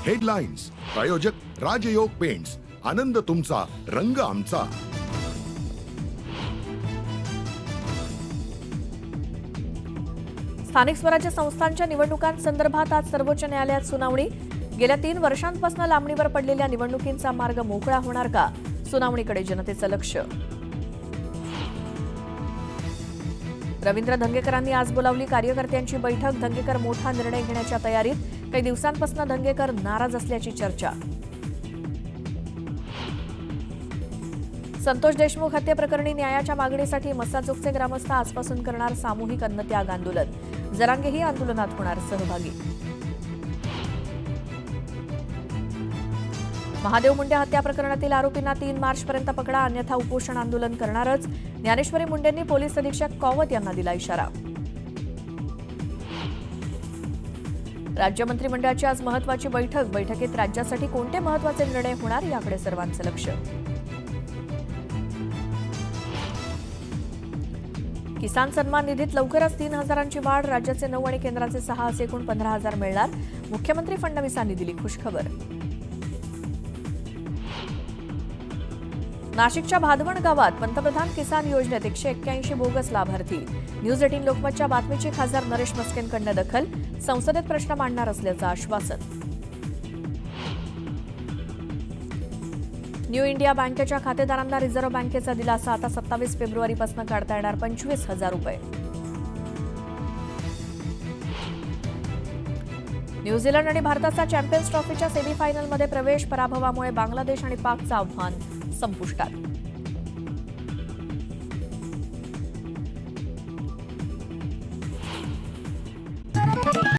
Headlines प्रायोजक राजयोग paints, आनंद तुमचा, रंग आमचा. स्थानिक स्वराज्य संस्थांच्या निवडणुकांसंदर्भात आज सर्वोच्च न्यायालयात सुनावणी. गेल्या 3 वर्षांपासून लांबणीवर पडलेल्या निवडणुकींचा मार्ग मोकळा होणार का? सुनावणीकडे जनतेचं लक्ष. रवींद्र धंगेकरांनी आज बोलावली कार्यकर्त्यांची बैठक. धंगेकर मोठा निर्णय घेण्याच्या तयारीत. काही दिवसांपासून धंगेकर नाराज असल्याची चर्चा. संतोष देशमुख हत्येप्रकरणी न्यायाच्या मागणीसाठी मस्साजोगचे ग्रामस्थ आजपासून करणार सामूहिक अन्नत्याग आंदोलन. जरांगेही आंदोलनात होणार सहभागी. महादेव मुंडे हत्या प्रकरणातील आरोपींना 3 मार्चपर्यंत पकडा, अन्यथा उपोषण आंदोलन करणारच. ज्ञानेश्वरी मुंडेंनी पोलीस अधीक्षक कॉवत यांना दिला इशारा. राज्य मंत्रिमंडळाची आज महत्त्वाची बैठक. बैठकीत राज्यासाठी कोणते महत्त्वाचे निर्णय होणार याकडे सर्वांचं लक्ष. किसान सन्मान निधीत लवकरच 3,000ची वाढ. राज्याचे 9 आणि केंद्राचे 6 असे एकूण 15,000 मिळणार. मुख्यमंत्री फडणवीसांनी दिली खुशखबर. नाशिकच्या भादवण गावात पंतप्रधान किसान योजनेत 181 बोगस लाभार्थी. न्यूज 18 लोकमतच्या बातमीची खासदार नरेश मस्केंकडनं दखल. संसदेत प्रश्न मांडणार असल्याचं आश्वासन. न्यू इंडिया बँकेच्या खातेदारांना रिझर्व्ह बँकेचा दिलासा. आता 27 फेब्रुवारीपासून काढता येणार 25,000 रुपये. न्यूझीलंड आणि भारताचा चॅम्पियन्स ट्रॉफीच्या सेमीफायनलमध्ये प्रवेश. पराभवामुळे बांगलादेश आणि पाकचं आव्हान संपुष्टात.